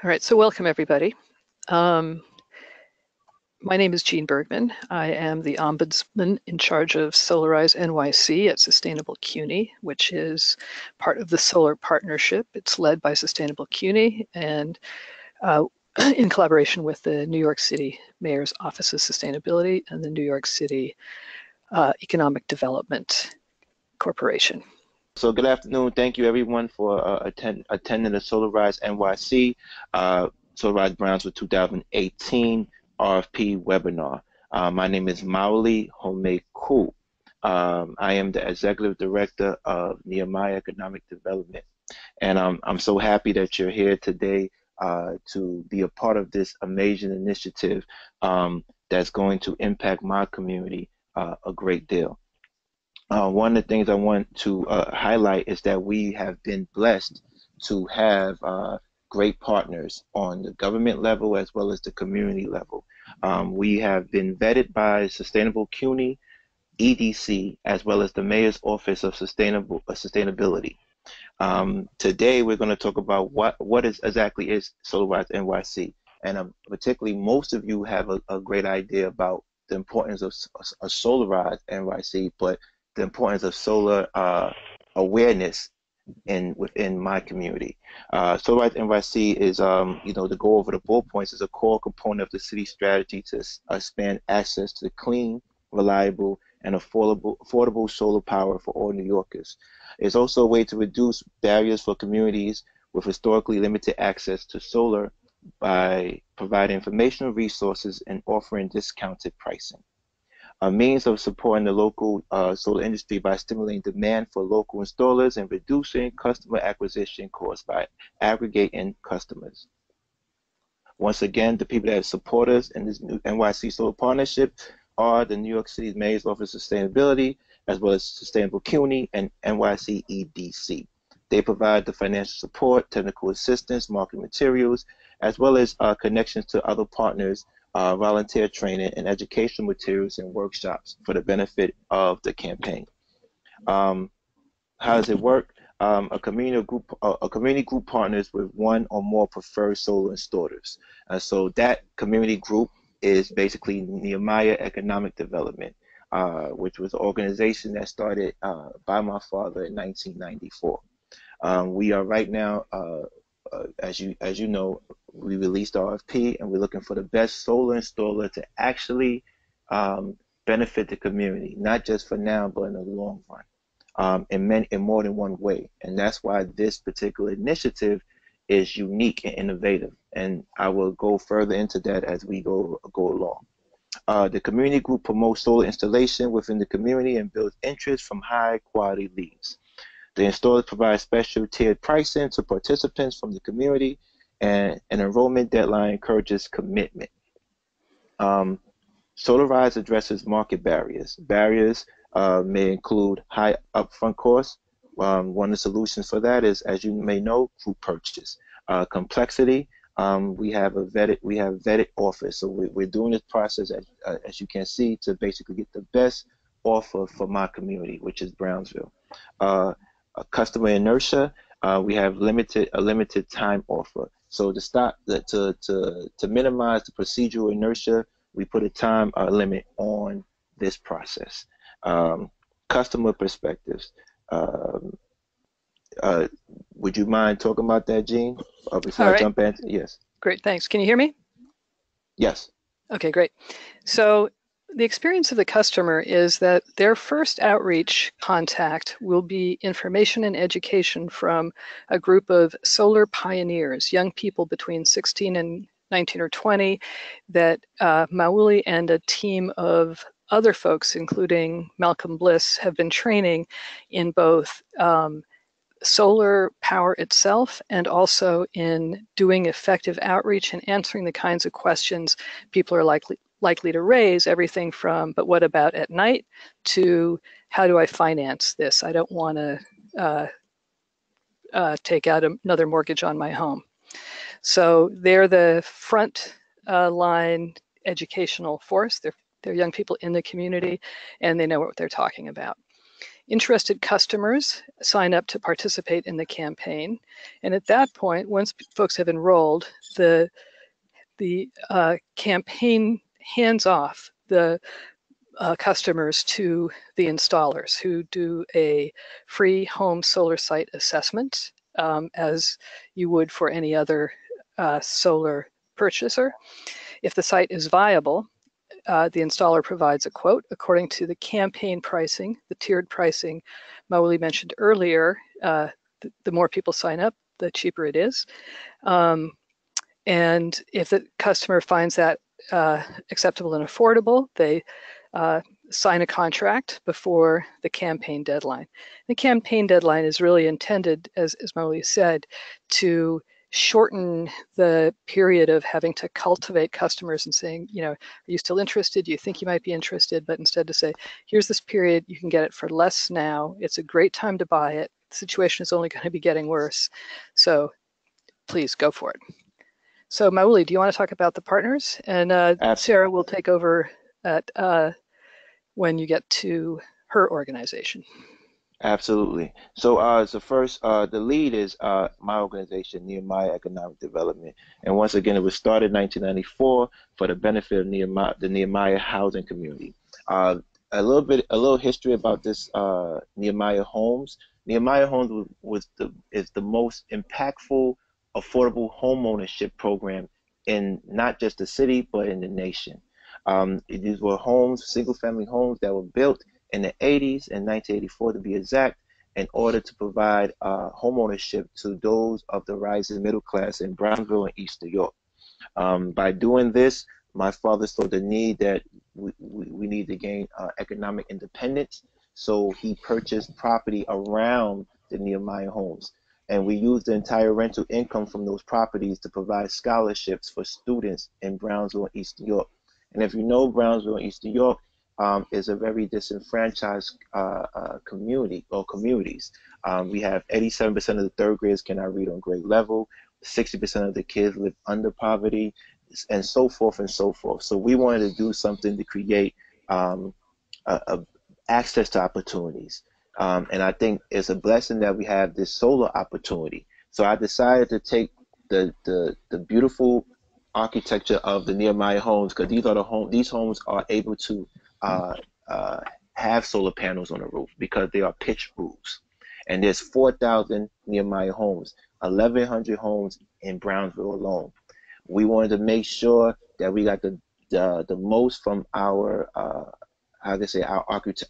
All right, so welcome everybody. My name is Jean Bergman. I am the Ombudsman in charge of Solarize NYC at Sustainable CUNY, which is part of the Solar Partnership. It's led by Sustainable CUNY and in collaboration with the New York City Mayor's Office of Sustainability and the New York City Economic Development Corporation. So good afternoon. Thank you everyone for attending the Solarize NYC, Solarize Brownsville 2018 RFP webinar. My name is Mauli Homeku. I am the Executive Director of Nehemiah Economic Development. And I'm so happy that you're here today to be a part of this amazing initiative that's going to impact my community a great deal. One of the things I want to highlight is that we have been blessed to have great partners on the government level as well as the community level. We have been vetted by Sustainable CUNY, EDC, as well as the Mayor's Office of Sustainability. Today we're going to talk about what exactly is Solarize NYC, and particularly most of you have a great idea about the importance of Solarize NYC, but the importance of solar awareness within my community. Solarize NYC is, to go over the bullet points, is a core component of the city's strategy to expand access to clean, reliable, and affordable solar power for all New Yorkers. It's also a way to reduce barriers for communities with historically limited access to solar by providing informational resources and offering discounted pricing. A means of supporting the local solar industry by stimulating demand for local installers and reducing customer acquisition costs by aggregating customers. Once again, the people that support us in this new NYC Solar Partnership are the New York City's Mayor's Office of Sustainability, as well as Sustainable CUNY and NYC EDC. They provide the financial support, technical assistance, marketing materials, as well as connections to other partners, volunteer training, and educational materials and workshops for the benefit of the campaign. How does it work? A community group partners with one or more preferred solar installers. So that community group is basically Nehemiah Economic Development, which was an organization that started by my father in 1994. We are right now, as you know, we released RFP, and we're looking for the best solar installer to actually benefit the community, not just for now, but in the long run, in more than one way. And that's why this particular initiative is unique and innovative. And I will go further into that as we go along. The community group promotes solar installation within the community and builds interest from high quality leads. The installers provide special tiered pricing to participants from the community, and an enrollment deadline encourages commitment. Solarize addresses market barriers. Barriers may include high upfront costs. One of the solutions for that is, as you may know, group purchase. Complexity. We have vetted offers. So we're doing this process, as you can see, to basically get the best offer for my community, which is Brownsville. Customer inertia. We have a limited time offer. So to minimize the procedural inertia, we put a time limit on this process. Customer perspectives. Would you mind talking about that, Jean? Before I jump in? Yes. Great, thanks. Can you hear me? Yes. Okay, great. So the experience of the customer is that their first outreach contact will be information and education from a group of solar pioneers, young people between 16 and 19 or 20, that Mauli and a team of other folks, including Malcolm Bliss, have been training in both solar power itself and also in doing effective outreach and answering the kinds of questions people are likely to raise, everything from, but what about at night, to how do I finance this? I don't want to take out another mortgage on my home. So they're the front line educational force. They're young people in the community, and they know what they're talking about. Interested customers sign up to participate in the campaign, and at that point, once folks have enrolled, the campaign hands off the customers to the installers who do a free home solar site assessment, as you would for any other solar purchaser. If the site is viable, the installer provides a quote according to the campaign pricing, the tiered pricing Mauli mentioned earlier. The more people sign up, the cheaper it is. And if the customer finds that acceptable and affordable, they sign a contract before the campaign deadline. The campaign deadline is really intended, as Mauli said, to shorten the period of having to cultivate customers and saying, are you still interested? Do you think you might be interested? But instead to say, here's this period, you can get it for less now. It's a great time to buy it. The situation is only going to be getting worse. So please go for it. So Mauli, do you want to talk about the partners? And Sarah will take over at when you get to her organization. Absolutely. So, first, the lead is my organization, Nehemiah Economic Development, and once again, it was started in 1994 for the benefit of the Nehemiah housing community. A little history about this Nehemiah Homes. Nehemiah Homes is the most impactful, affordable home ownership program in not just the city but in the nation. These were homes, single-family homes that were built in the 80s and 1984 to be exact, in order to provide home ownership to those of the rising middle class in Brownsville and East New York. By doing this, my father saw the need that we need to gain economic independence, so he purchased property around the Nehemiah homes. And we used the entire rental income from those properties to provide scholarships for students in Brownsville and East New York. And if you know, Brownsville and East New York is a very disenfranchised community or communities. We have 87% of the third graders cannot read on grade level, 60% of the kids live under poverty, and so forth and so forth. So we wanted to do something to create access to opportunities. And I think it's a blessing that we have this solar opportunity. So I decided to take the beautiful architecture of the Nehemiah homes, because these homes are able to have solar panels on the roof because they are pitched roofs. And there's 4,000 Nehemiah homes, 1,100 homes in Brownsville alone. We wanted to make sure that we got the most from our our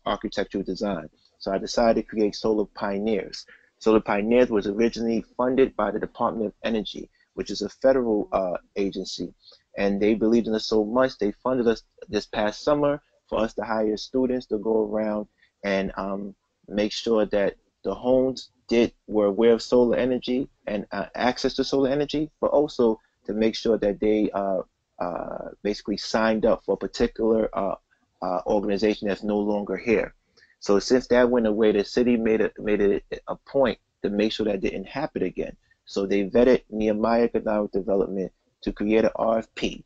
architectural design. So I decided to create Solar Pioneers. Solar Pioneers was originally funded by the Department of Energy, which is a federal agency, and they believed in us so much they funded us this past summer for us to hire students to go around and make sure that the homes were aware of solar energy and access to solar energy, but also to make sure that they basically signed up for a particular organization that's no longer here. So since that went away, the city made it a point to make sure that didn't happen again. So they vetted Nehemiah Economic Development to create an RFP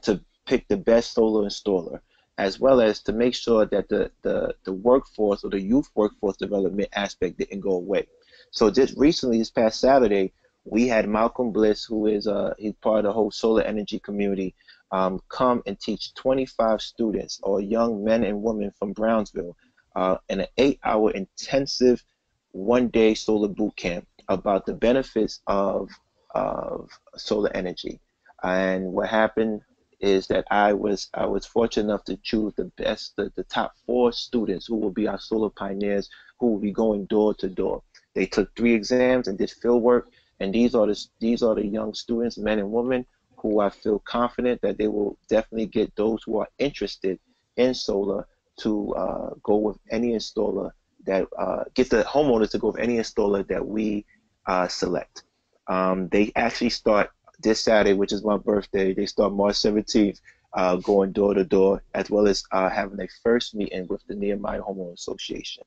to pick the best solar installer, as well as to make sure that the workforce or the youth workforce development aspect didn't go away. So just recently, this past Saturday, we had Malcolm Bliss, who is he's part of the whole solar energy community, come and teach 25 students, or young men and women from Brownsville, in an 8-hour intensive one-day solar boot camp about the benefits of solar energy. And what happened is that I was fortunate enough to choose the top 4 students who will be our solar pioneers, who will be going door to door. They took 3 exams and did field work, and these are the young students, men and women, who I feel confident that they will definitely get those who are interested in solar to go with any installer that get the homeowners to go with any installer that we select. They actually start this Saturday, which is my birthday. They start March 17th, going door to door, as well as having their first meeting with the Nehemiah Homeowner Association.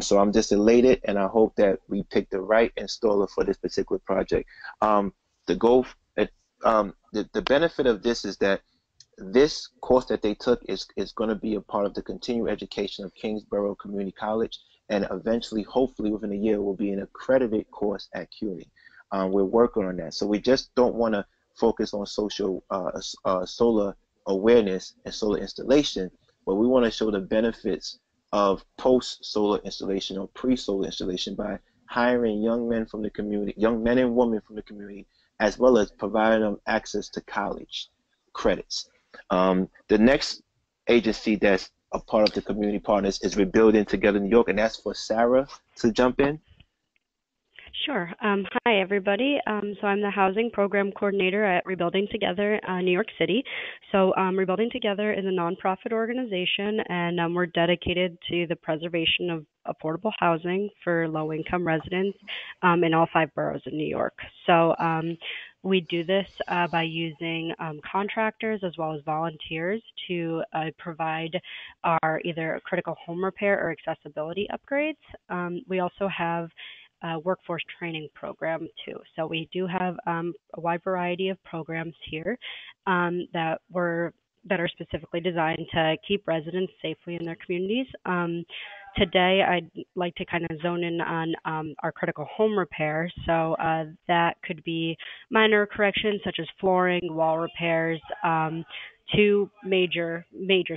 So I'm just elated, and I hope that we pick the right installer for this particular project. The benefit of this is that this course that they took is going to be a part of the continuing education of Kingsborough Community College, and eventually, hopefully within a year, will be an accredited course at CUNY. We're working on that. So we just don't want to focus on solar awareness and solar installation, but we want to show the benefits of post-solar installation or pre-solar installation by hiring young men from the community, young men and women from the community, as well as providing them access to college credits. The next agency that's a part of the community partners is Rebuilding Together New York, and that's for Sarah to jump in. Sure. Hi, everybody. So I'm the Housing Program Coordinator at Rebuilding Together, New York City. So Rebuilding Together is a nonprofit organization, and we're dedicated to the preservation of affordable housing for low-income residents in all 5 boroughs in New York. So we do this by using contractors as well as volunteers to provide our either critical home repair or accessibility upgrades. We also have workforce training program too. So we do have a wide variety of programs here that are specifically designed to keep residents safely in their communities. Today, I'd like to kind of zone in on our critical home repair. So that could be minor corrections such as flooring, wall repairs, to major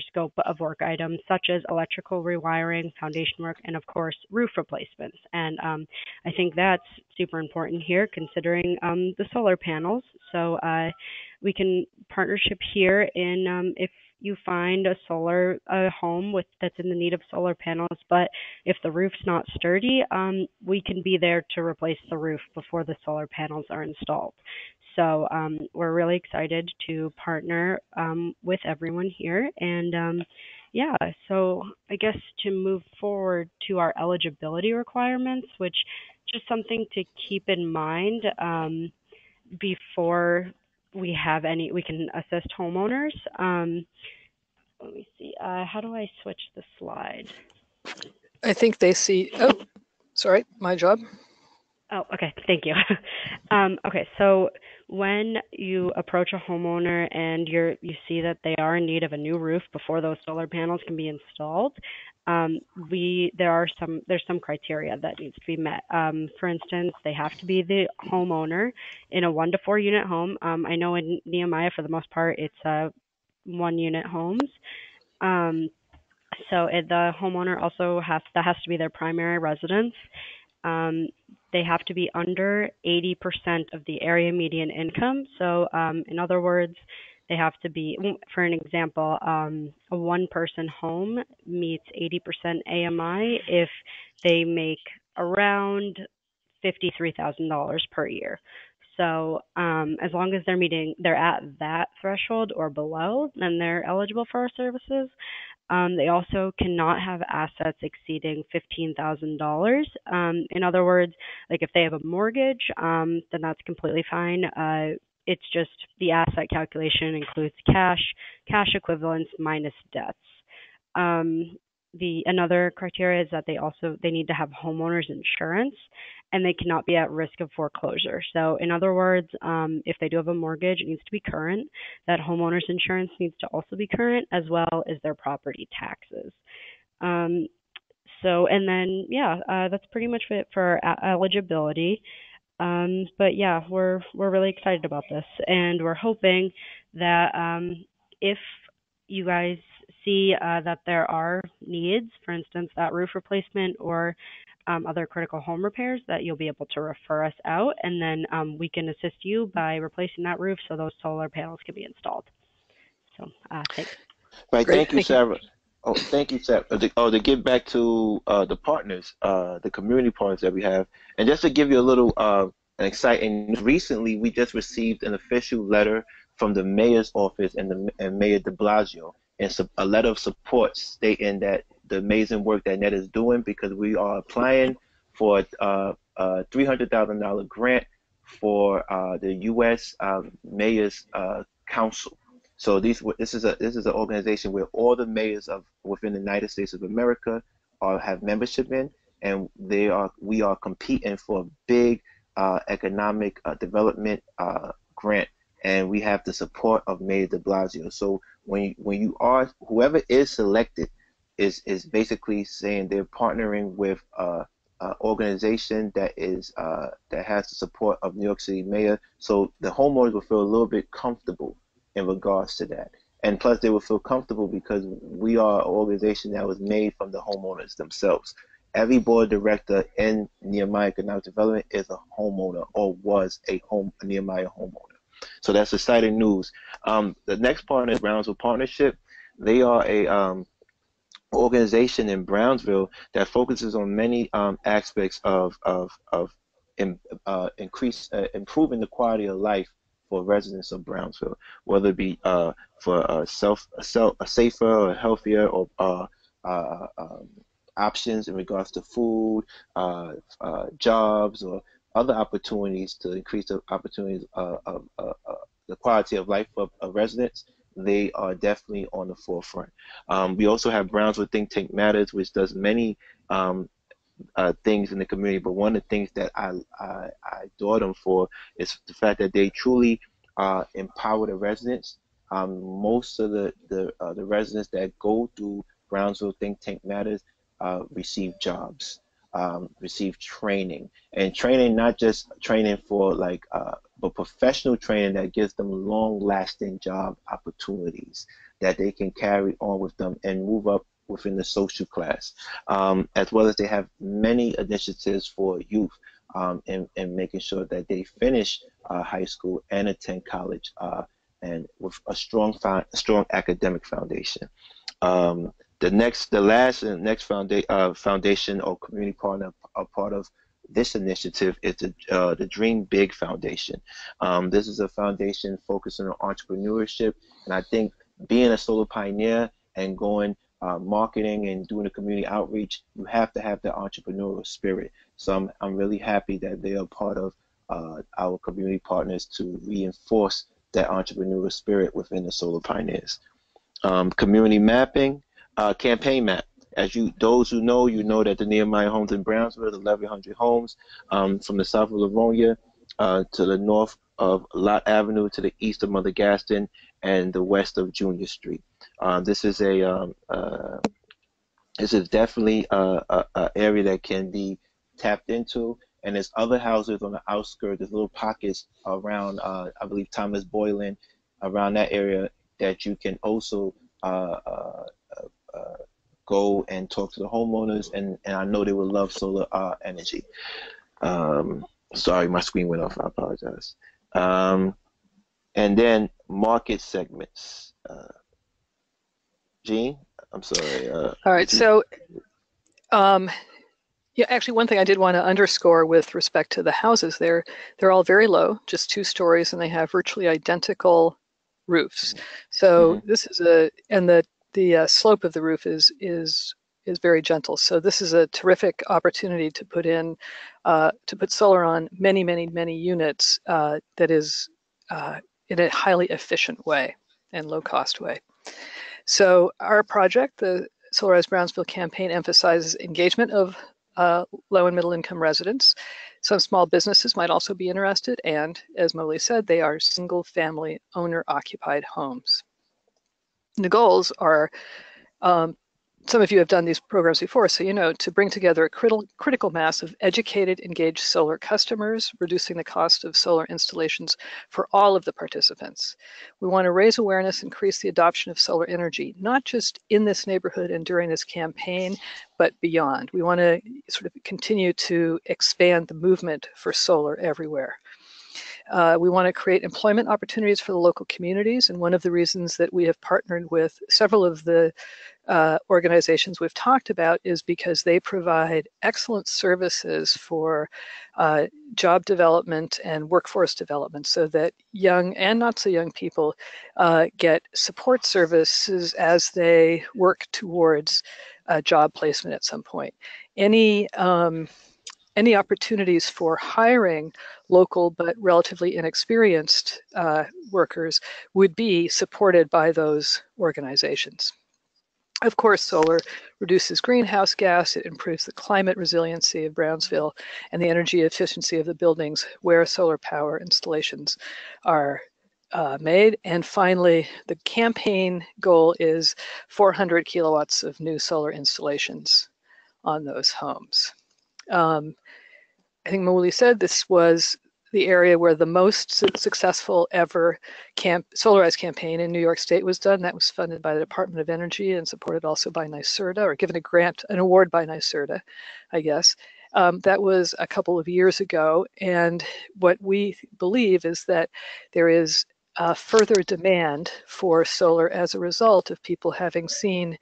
scope of work items such as electrical rewiring, foundation work, and of course roof replacements. And I think that's super important here considering the solar panels. So we can partnership here in if you find a home that's in the need of solar panels, but if the roof's not sturdy, we can be there to replace the roof before the solar panels are installed. So we're really excited to partner with everyone here. And yeah, so I guess to move forward to our eligibility requirements, which just something to keep in mind before we can assist homeowners. Let me see, how do I switch the slide? I think they see, oh, sorry, my job. Oh, okay, thank you. Okay, so when you approach a homeowner and you see that they are in need of a new roof before those solar panels can be installed, there's some criteria that needs to be met. For instance, they have to be the homeowner in a 1 to 4 unit home. I know in Nehemiah, for the most part, it's 1 unit homes. So the homeowner also has to be their primary residence. They have to be under 80% of the area median income. So in other words, they have to be, for an example, a 1-person home meets 80% AMI if they make around $53,000 per year. So as long as they're at that threshold or below, then they're eligible for our services. They also cannot have assets exceeding $15,000. In other words, like if they have a mortgage, then that's completely fine. It's just the asset calculation includes cash equivalents minus debts. Another criteria is that they need to have homeowners insurance, and they cannot be at risk of foreclosure. So in other words, if they do have a mortgage, it needs to be current. That homeowners insurance needs to also be current, as well as their property taxes. And then, that's pretty much it for eligibility. But yeah, we're really excited about this, and we're hoping that if you guys see that there are needs, for instance, that roof replacement or other critical home repairs, that you'll be able to refer us out, and then we can assist you by replacing that roof so those solar panels can be installed. So thanks. Right, thank you, Sarah. Oh, thank you, Sarah. To get back to the partners, the community partners that we have, and just to give you a little exciting, recently we just received an official letter from the mayor's office and Mayor de Blasio, and a letter of support stating that the amazing work that Ned is doing, because we are applying for a $300,000 grant for the U.S. Mayor's Council. So this is an organization where all the mayors within the United States of America have membership in, and we are competing for a big economic development grant, and we have the support of Mayor de Blasio. So whoever is selected is basically saying they're partnering with organization that has the support of New York City Mayor, so the homeowners will feel a little bit comfortable in regards to that. And plus, they will feel comfortable because we are an organization that was made from the homeowners themselves. Every board director in Nehemiah Economic Development is a homeowner or was a Nehemiah homeowner. So that's exciting news. The next partner is Brownsville Partnership. They are a organization in Brownsville that focuses on many aspects of improving the quality of life for residents of Brownsville, whether it be for a safer or healthier or options in regards to food, jobs, or other opportunities to increase the opportunities of the quality of life of residents. They are definitely on the forefront. We also have Brownsville Think Tank Matters, which does many things in the community, but one of the things that I adore them for is the fact that they truly empower the residents. Most of the residents that go through Brownsville Think Tank Matters receive jobs, receive training, and training, not just training for but professional training that gives them long-lasting job opportunities that they can carry on with them and move up within the social class, as well as they have many initiatives for youth and making sure that they finish high school and attend college and with a strong academic foundation. The next foundation or community partner a part of this initiative is the Dream Big Foundation. This is a foundation focusing on entrepreneurship, and I think being a solar pioneer and going marketing and doing a community outreach, you have to have that entrepreneurial spirit. So I'm really happy that they are part of our community partners to reinforce that entrepreneurial spirit within the solar pioneers. Community mapping, campaign map. Those who know, you know that the Nehemiah homes in Brownsville, the 1,100 homes from the south of Livonia to the north of Lott Avenue, to the east of Mother Gaston, and the west of Junior Street. This is definitely a area that can be tapped into, and there's other houses on the outskirts. There's little pockets around, I believe, Thomas Boylan, around that area that you can also go and talk to the homeowners, and I know they would love solar energy. Sorry, my screen went off. I apologize. And then market segments. Jean, I'm sorry. All right. So, yeah, actually, one thing I did want to underscore with respect to the houses, they're all very low, just 2 stories, and they have virtually identical roofs. So this is the slope of the roof is very gentle. So this is a terrific opportunity to put solar on many units that is in a highly efficient way and low cost way. So our project, the Solarize Brownsville campaign, emphasizes engagement of low and middle income residents. Some small businesses might also be interested, and as Molly said, they are single family owner occupied homes. The goals are, some of you have done these programs before, so you know, to bring together a critical mass of educated, engaged solar customers, reducing the cost of solar installations for all of the participants. We want to raise awareness, increase the adoption of solar energy, not just in this neighborhood and during this campaign, but beyond. We want to sort of continue to expand the movement for solar everywhere. We want to create employment opportunities for the local communities, and one of the reasons that we have partnered with several of the organizations we've talked about is because they provide excellent services for job development and workforce development, so that young and not so young people get support services as they work towards job placement at some point. Any opportunities for hiring local but relatively inexperienced workers would be supported by those organizations. Of course, solar reduces greenhouse gas, it improves the climate resiliency of Brownsville and the energy efficiency of the buildings where solar power installations are made. And finally, the campaign goal is 400 kilowatts of new solar installations on those homes. I think Mauli said this was the area where the most successful ever Solarize campaign in New York State was done. That was funded by the Department of Energy and supported also by NYSERDA, or given a grant, an award by NYSERDA, I guess. That was a couple of years ago. And what we believe is that there is further demand for solar as a result of people having seen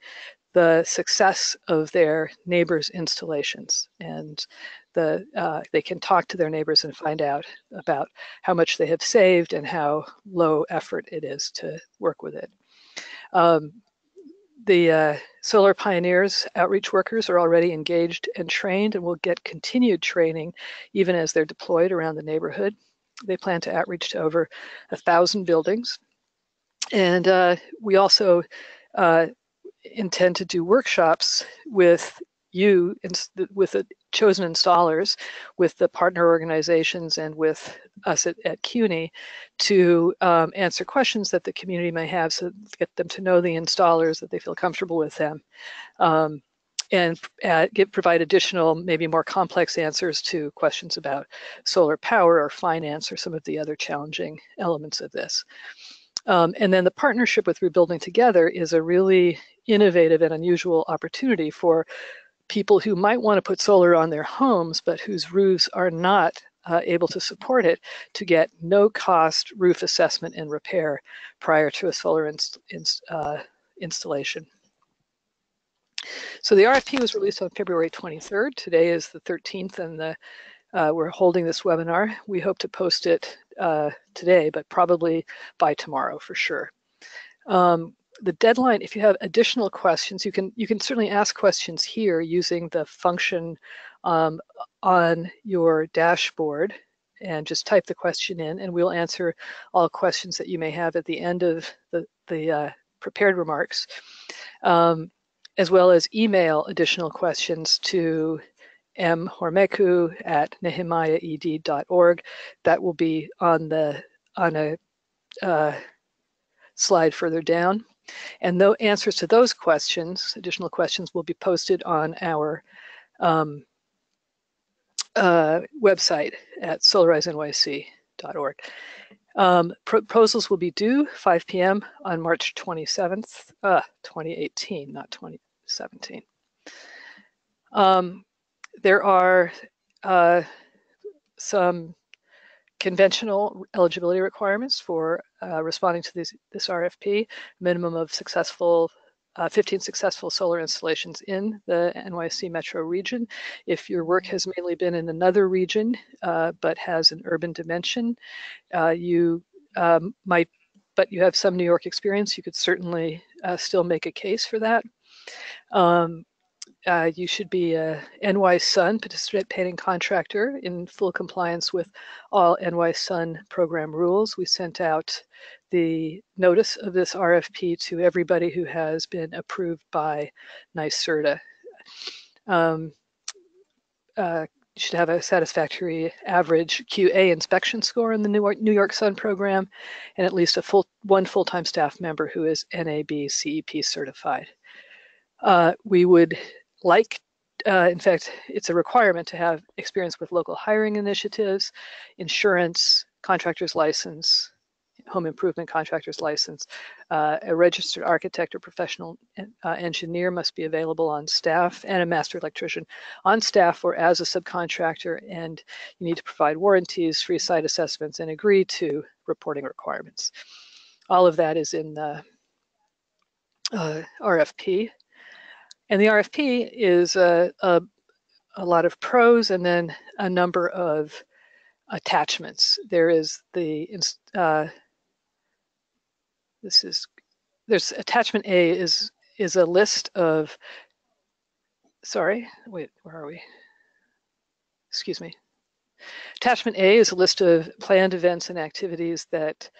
the success of their neighbors' installations, and they can talk to their neighbors and find out about how much they have saved and how low effort it is to work with it. The Solar Pioneers outreach workers are already engaged and trained and will get continued training even as they're deployed around the neighborhood. They plan to outreach to over 1,000 buildings. And we also intend to do workshops with you, with the chosen installers, with the partner organizations, and with us at CUNY to answer questions that the community may have, so get them to know the installers, that they feel comfortable with them, and provide additional, maybe more complex answers to questions about solar power or finance or some of the other challenging elements of this. And then the partnership with Rebuilding Together is a really innovative and unusual opportunity for people who might want to put solar on their homes, but whose roofs are not able to support it, to get no-cost roof assessment and repair prior to a solar installation. So the RFP was released on February 23rd. Today is the 13th, and we're holding this webinar. We hope to post it today, but probably by tomorrow for sure. The deadline, if you have additional questions, you can certainly ask questions here using the function on your dashboard, and just type the question in, and we'll answer all questions that you may have at the end of the prepared remarks, as well as email additional questions to mhormeku@nehemiahed.org. That will be on a slide further down. And the answers to those questions, additional questions, will be posted on our website at SolarizeNYC.org. Proposals will be due 5 p.m. on March 27th, 2018, not 2017. There are some conventional eligibility requirements for responding to this RFP. Minimum of 15 successful solar installations in the NYC metro region. If your work has mainly been in another region but has an urban dimension, but you have some New York experience, you could certainly still make a case for that. You should be a NY-SUN participating contractor in full compliance with all NY-SUN program rules. We sent out the notice of this RFP to everybody who has been approved by NYSERDA. You should have a satisfactory average QA inspection score in the New York SUN program, and at least one full-time staff member who is NAB CEP certified. We would like, in fact, it's a requirement to have experience with local hiring initiatives, insurance, contractor's license, home improvement contractor's license. A registered architect or professional engineer must be available on staff, and a master electrician on staff or as a subcontractor, and you need to provide warranties, free site assessments, and agree to reporting requirements. All of that is in the RFP. And the RFP is a lot of prose and then a number of attachments. There is there's attachment A is a list of, sorry, wait, where are we? Excuse me. Attachment A is a list of planned events and activities that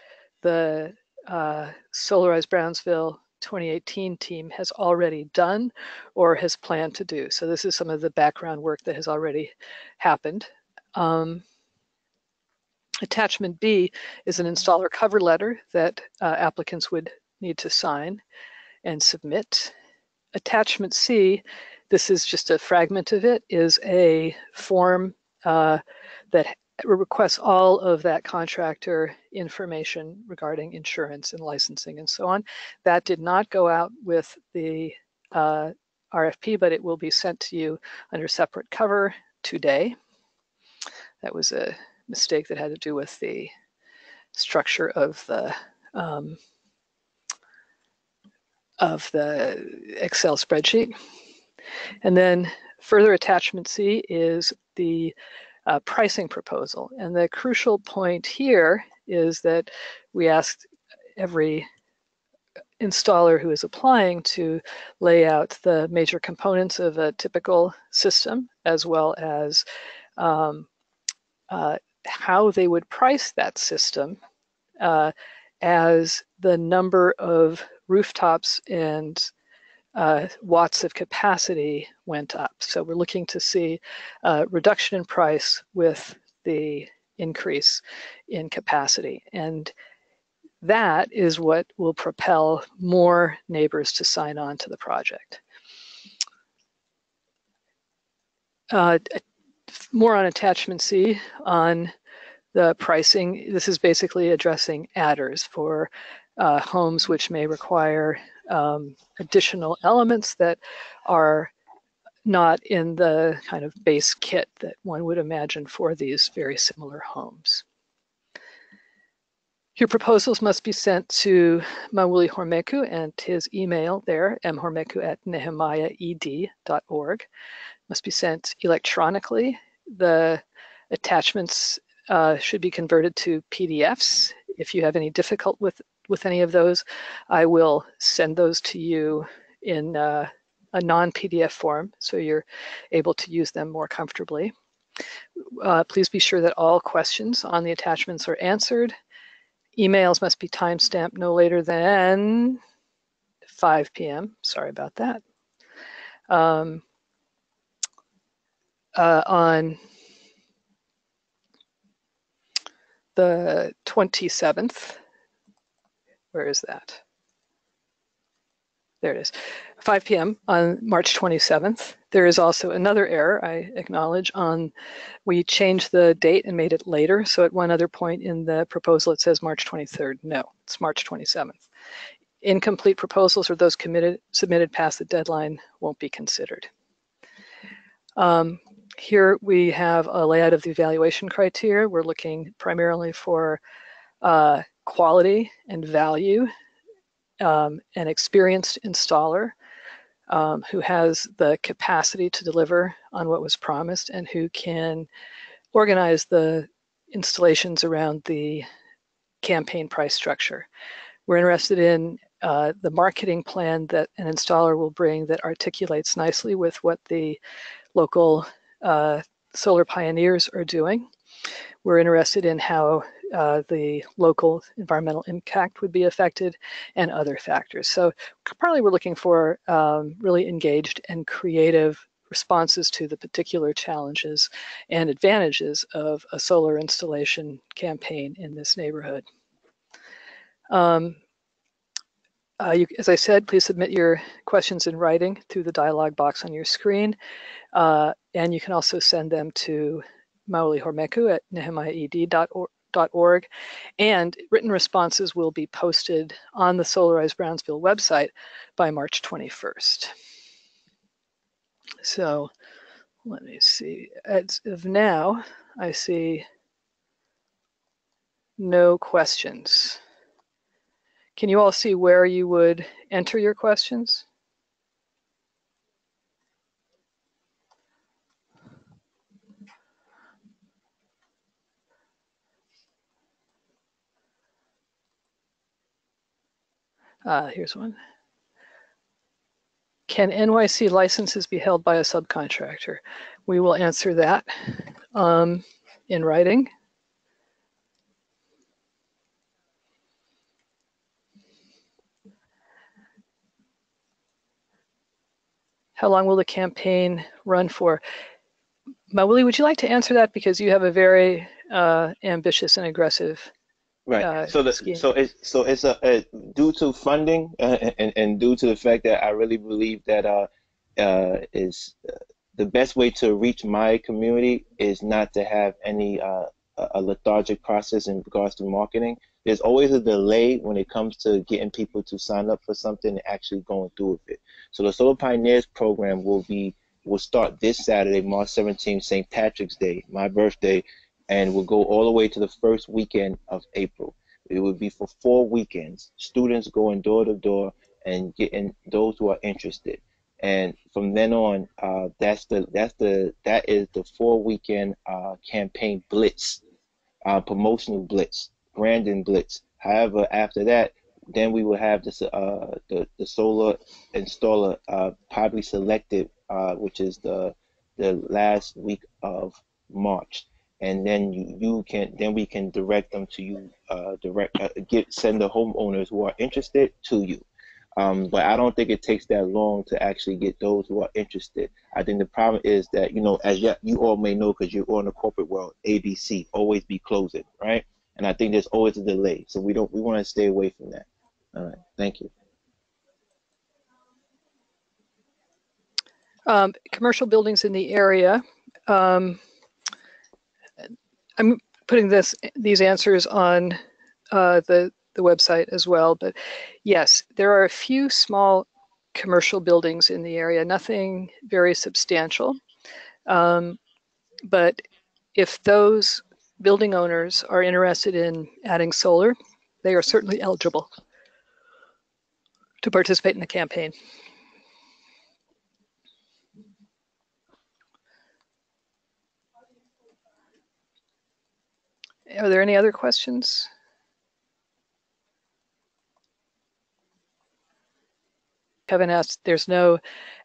the Solarize Brownsville 2018 team has already done or has planned to do. So this is some of the background work that has already happened. Attachment B is an installer cover letter that applicants would need to sign and submit. Attachment C, this is just a fragment of it, is a form that requests all of that contractor information regarding insurance and licensing and so on. That did not go out with the RFP, but it will be sent to you under separate cover today. That was a mistake that had to do with the structure of the Excel spreadsheet. And then further attachment C is the pricing proposal. And the crucial point here is that we asked every installer who is applying to lay out the major components of a typical system, as well as how they would price that system as the number of rooftops and watts of capacity went up. So we're looking to see a reduction in price with the increase in capacity. And that is what will propel more neighbors to sign on to the project. More on attachment C on the pricing. This is basically addressing adders for homes which may require additional elements that are not in the kind of base kit that one would imagine for these very similar homes. Your proposals must be sent to Mawuli Hormeku and his email there, mhormeku@nehemiahed.org. Must be sent electronically. The attachments should be converted to PDFs. If you have any difficulty with any of those, I will send those to you in a non-PDF form so you're able to use them more comfortably. Please be sure that all questions on the attachments are answered. Emails must be timestamped no later than 5 p.m. Sorry about that. On the 27th, where is that? There it is, 5 p.m. on March 27th. There is also another error, I acknowledge, we changed the date and made it later. So at one other point in the proposal, it says March 23rd. No, it's March 27th. Incomplete proposals or those submitted past the deadline won't be considered. Here we have a layout of the evaluation criteria. We're looking primarily for quality and value, an experienced installer who has the capacity to deliver on what was promised and who can organize the installations around the campaign price structure. We're interested in the marketing plan that an installer will bring that articulates nicely with what the local solar pioneers are doing. We're interested in how the local environmental impact would be affected and other factors. So partly we're looking for really engaged and creative responses to the particular challenges and advantages of a solar installation campaign in this neighborhood. As I said, please submit your questions in writing through the dialog box on your screen. And you can also send them to Mawuli Hormeku at nehemiahed.org. And written responses will be posted on the Solarize Brownsville website by March 21st. So let me see. As of now, I see no questions. Can you all see where you would enter your questions? Here's one. Can NYC licenses be held by a subcontractor? We will answer that in writing. How long will the campaign run for? Mawuli, would you like to answer that because you have a very ambitious and aggressive Right. scheme. So it's a due to funding and due to the fact that I really believe that is the best way to reach my community is not to have any a lethargic process in regards to marketing. There's always a delay when it comes to getting people to sign up for something and actually going through with it. So the Solar Pioneers program will start this Saturday, March 17th, St. Patrick's Day, my birthday, and will go all the way to the first weekend of April. It would be for 4 weekends. Students going door to door and getting those who are interested. And from then on, that is the 4 weekend campaign blitz, promotional blitz, branding blitz. However, after that, then we will have this the solar installer probably selected, which is the last week of March, and then we can direct them to you, send the homeowners who are interested to you. But I don't think it takes that long to actually get those who are interested. I think the problem is that, as you all may know, because you're all in the corporate world, ABC, always be closing, right? And I think there's always a delay. So we want to stay away from that. All right, thank you. Commercial buildings in the area. I'm putting these answers on the website as well, but yes, there are a few small commercial buildings in the area, nothing very substantial. But if those building owners are interested in adding solar, they are certainly eligible to participate in the campaign. Are there any other questions? Kevin asked, there's no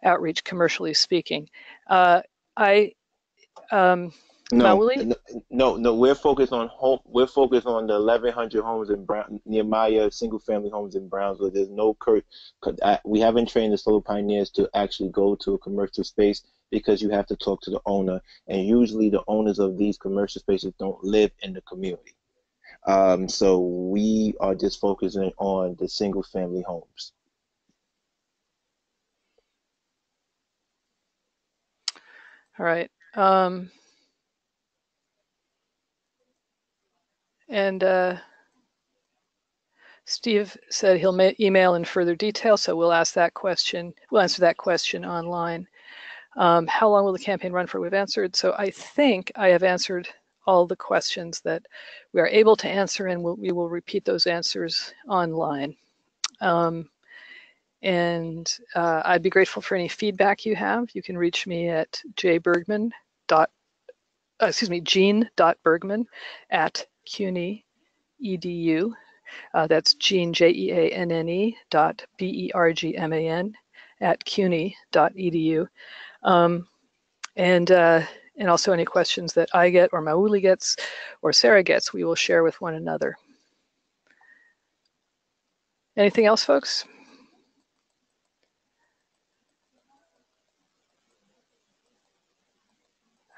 outreach commercially speaking. No, Mauli? no. We're focused on home. We're focused on the 1,100 homes in Nehemiah single-family homes in Brownsville. There's no we haven't trained the Solar Pioneers to actually go to a commercial space because you have to talk to the owner, and usually the owners of these commercial spaces don't live in the community. So we are just focusing on the single-family homes. All right. Steve said he'll email in further detail, so we'll ask that question. We'll answer that question online. How long will the campaign run for? We've answered. So I think I have answered all the questions that we are able to answer, and we will repeat those answers online. I'd be grateful for any feedback you have. You can reach me at jean.bergman@CUNY.edu. That's Jean, JEANNE .BERGMAN @CUNY.edu. And also any questions that I get or Mauli gets or Sarah gets, we will share with one another. Anything else, folks?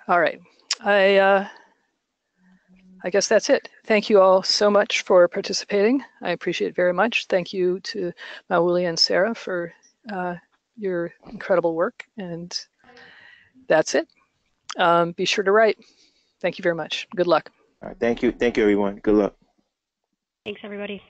All right. I guess that's it. Thank you all so much for participating. I appreciate it very much. Thank you to Mauli and Sarah for your incredible work. And that's it. Be sure to write. Thank you very much. Good luck. All right, thank you. Thank you, everyone. Good luck. Thanks, everybody.